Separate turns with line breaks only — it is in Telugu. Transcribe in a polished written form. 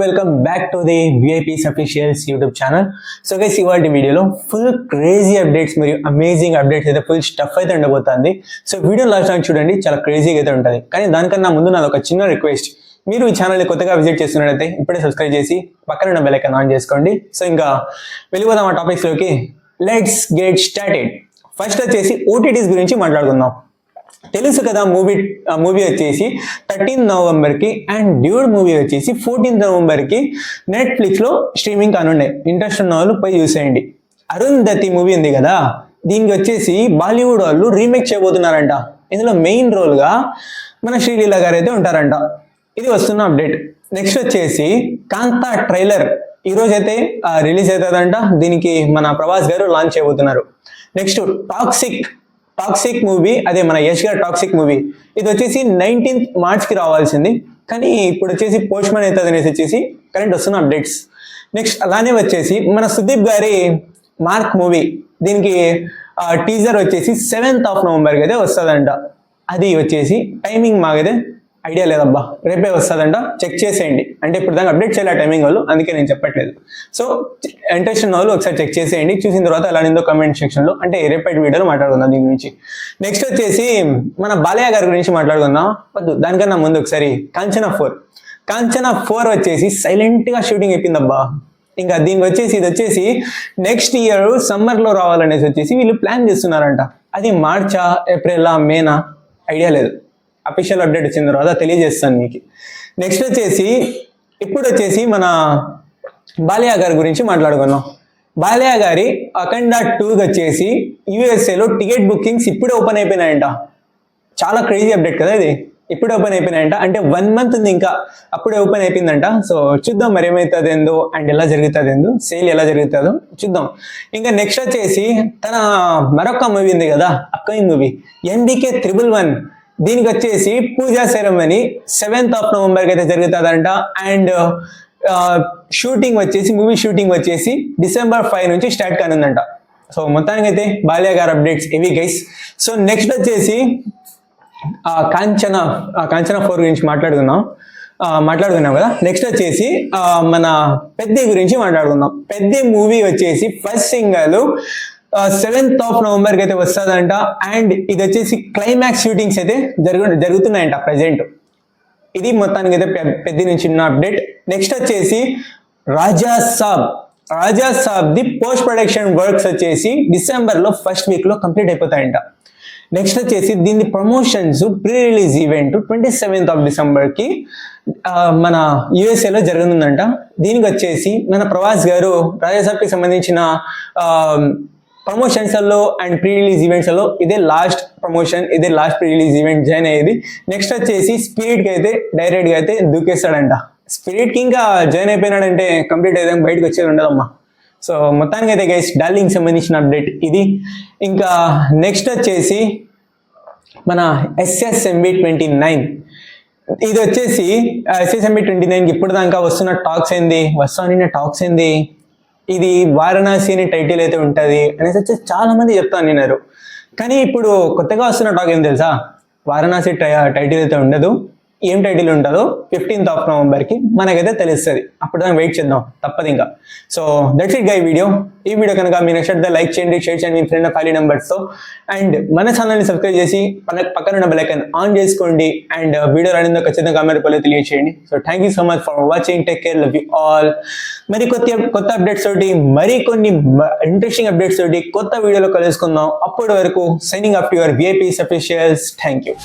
Welcome back to the VIPs officials YouTube channel. So guys, ఇవాళ వీడియోలో ఫుల్ క్రేజీ అప్డేట్స్ మరియు అమేజింగ్ అప్డేట్స్ అయితే ఫుల్ స్టఫ్ అయితే ఉండబోతుంది. సో వీడియో లాస్ట్ టైం చూడండి, చాలా క్రేజీగా అయితే ఉంటుంది. కానీ దానికన్నా ముందు నాది ఒక చిన్న రిక్వెస్ట్, మీరు ఈ ఛానల్ని కొత్తగా విజిట్ చేస్తున్నట్లయితే ఇప్పుడే సబ్స్క్రైబ్ చేసి పక్కన ఉన్న బెల్ ఐకాన్ ఆన్ చేసుకోండి. సో ఇంకా వెళ్ళిపోదాం ఆ టాపిక్స్లోకి. Let's get started. ఫస్ట్ వచ్చేసి ఓటీటీస్ గురించి మాట్లాడుకుందాం. తెలుసు కదా, మూవీ వచ్చేసి 13 నవంబర్కి అండ్ డ్యూడ్ మూవీ వచ్చేసి 14 నవంబర్కి నెట్ఫ్లిక్స్లో స్ట్రీమింగ్ కానుండే. ఇంట్రెస్ట్ ఉన్న వాళ్ళు పోయి చూసేయండి. అరుంధతి మూవీ ఉంది కదా, దీనికి వచ్చేసి బాలీవుడ్ వాళ్ళు రీమేక్ చేయబోతున్నారంట. ఇందులో మెయిన్ రోల్గా మన శ్రీలీల గారు అయితే ఉంటారంట. ఇది వస్తున్న అప్డేట్. నెక్స్ట్ వచ్చేసి కాంతా ట్రైలర్ ఈరోజు అయితే రిలీజ్ అవుతుందంట. దీనికి మన ప్రభాస్ గారు లాంచ్ చేయబోతున్నారు. నెక్స్ట్ టాక్సిక్ మూవీ, అదే మన యష్ గారు టాక్సిక్ మూవీ, ఇది వచ్చేసి 19th మార్చ్కి రావాల్సింది, కానీ ఇప్పుడు వచ్చేసి పోస్ట్ మ్యాన్ అవుతుంది అనేసి వచ్చేసి కరెంట్ వస్తున్న అప్డేట్స్. నెక్స్ట్ అలానే వచ్చేసి మన సుదీప్ గారి మార్క్ మూవీ, దీనికి టీజర్ వచ్చేసి 7th నవంబర్కి అయితే వస్తుందంట. అది వచ్చేసి టైమింగ్ మాకైతే ఐడియా లేదబ్బా, రేపే వస్తుందంట. చెక్ చేసేయండి. అంటే ఇప్పుడు దాకా అప్డేట్ చేయాలి టైమింగ్ వాళ్ళు, అందుకే నేను చెప్పట్లేదు. సో ఇంట్రెస్ట్ ఉన్న వాళ్ళు ఒకసారి చెక్ చేసేయండి. చూసిన తర్వాత ఎలా నిందో కమెంట్ సెక్షన్లో, అంటే రేపటి వీడియోలో మాట్లాడుకుందాం దీని గురించి. నెక్స్ట్ వచ్చేసి మన బాలయ్య గారి గురించి మాట్లాడుకుందాం. వద్దు, దానికన్నా ముందు ఒకసారి కాంచనా 4 వచ్చేసి సైలెంట్గా షూటింగ్ అయిపోయిందబ్బా. ఇంకా దీనికి వచ్చేసి ఇది వచ్చేసి నెక్స్ట్ ఇయర్ సమ్మర్లో రావాలనేసి వచ్చేసి వీళ్ళు ప్లాన్ చేస్తున్నారంట. అది మార్చా, ఏప్రిలా, మేనా ఐడియా లేదు. అఫీషియల్ అప్డేట్ వచ్చిన తర్వాత తెలియజేస్తాను మీకు. నెక్స్ట్ వచ్చేసి ఇప్పుడు వచ్చేసి మన బాలయ్య గారి గురించి మాట్లాడుకున్నాం. బాలయ్య గారి అఖండ 2 వచ్చేసి యూఎస్ఏలో టికెట్ బుకింగ్స్ ఇప్పుడే ఓపెన్ అయిపోయినాయంట. చాలా క్రేజీ అప్డేట్ కదా ఇది. ఇప్పుడే ఓపెన్ అయిపోయినాయంట, అంటే 1 month ఉంది ఇంకా, అప్పుడే ఓపెన్ అయిపోయిందంట. సో చూద్దాం మరి ఏమవుతుంది ఏందో, అండ్ ఎలా జరుగుతుంది ఏందో, సేల్ ఎలా జరుగుతుందో చూద్దాం. ఇంకా నెక్స్ట్ వచ్చేసి తన మరొక మూవీ ఉంది కదా, అప్కమింగ్ మూవీ NBK 111, దీనికి వచ్చేసి పూజా సెరమనీ 7th నవంబర్కి అయితే జరుగుతుందంట. అండ్ షూటింగ్ వచ్చేసి మూవీ షూటింగ్ వచ్చేసి December 5 నుంచి స్టార్ట్ కానుందంట. సో మొత్తానికి అయితే బాలయ్య గారు అప్డేట్స్ ఇవి గైస్. సో నెక్స్ట్ వచ్చేసి కాంచనా 4 గురించి మాట్లాడుకున్నాం కదా. నెక్స్ట్ వచ్చేసి మన పెద్ది గురించి మాట్లాడుకుందాం. పెద్ది మూవీ వచ్చేసి ఫస్ట్ సింగల్ 7th నవంబర్కి అయితే వస్తుందంట. అండ్ ఇది వచ్చేసి క్లైమాక్స్ షూటింగ్స్ అయితే జరుగుతున్నాయంట ప్రజెంట్. ఇది మొత్తానికి అయితే పెద్ద నుంచి ఉన్న అప్డేట్. నెక్స్ట్ వచ్చేసి రాజా సాబ్ ది పోస్ట్ ప్రొడక్షన్ వర్క్స్ వచ్చేసి డిసెంబర్లో ఫస్ట్ వీక్లో కంప్లీట్ అయిపోతాయంట. నెక్స్ట్ వచ్చేసి దీని promotions pre release event 27th డిసెంబర్కి మన యూఎస్ఏలో జరుగుతుందంట. దీనికి వచ్చేసి మన ప్రభాస్ గారు రాజాసాబ్కి సంబంధించిన ప్రమోషన్స్లో అండ్ ప్రీ రిలీజ్ ఈవెంట్స్లో ఇదే లాస్ట్ ప్రమోషన్, ఇదే last pre release event join అయ్యేది. నెక్స్ట్ వచ్చేసి స్పిరిట్కి అయితే డైరెక్ట్గా అయితే దూకేస్తాడంట. స్పిరిట్కి ఇంకా జాయిన్ అయిపోయినాడంటే కంప్లీట్ అయితే బయటకు వచ్చేది ఉండదమ్మా. సో మొత్తానికి అయితే గైస్ డార్లింగ్ సంబంధించిన అప్డేట్ ఇది. ఇంకా నెక్స్ట్ వచ్చేసి మన SSMB 29, ఇది వచ్చేసి SSMB 29కి ఇప్పుడు దాకా వస్తున్న టాక్స్ ఏంది, ఇది వారణాసి అనే టైటిల్ అయితే ఉంటుంది అనేసి వచ్చి చాలా మంది చెప్తాను నేను. కానీ ఇప్పుడు కొత్తగా వస్తున్న టాక్ ఏం తెలుసా, వారణాసి టైటిల్ అయితే ఉండదు. ఏం టైటిల్ ఉంటుందో 15th నవంబర్కి మనకైతే తెలుస్తుంది. అప్పుడు దాన్ని వెయిట్ చేద్దాం, తప్పదు ఇంకా. So that's it guy video. ఈ వీడియో కనుక మీరు నచ్చితే లైక్ చేయండి, షేర్ చేయండి మీ ఫ్రెండ్ ఫ్యామిలీ మెంబర్స్తో. అండ్ మన ఛానల్ని సబ్స్క్రైబ్ చేసి పక్కన ఉన్న బెల్ ఐకాన్ ఆన్ చేసుకోండి. అండ్ వీడియో రానిందో ఖచ్చితంగా కామెంట్ రూపంలో తెలియజేయండి. So thank you so much for watching. Take care, love you all. మరి కొత్త అప్డేట్స్ తోటి, మరి కొన్ని ఇంట్రెస్టింగ్ అప్డేట్స్ తోటి కొత్త వీడియోలో కలుసుకుందాం. అప్పటి వరకు signing off your VIPs officials. Thank you.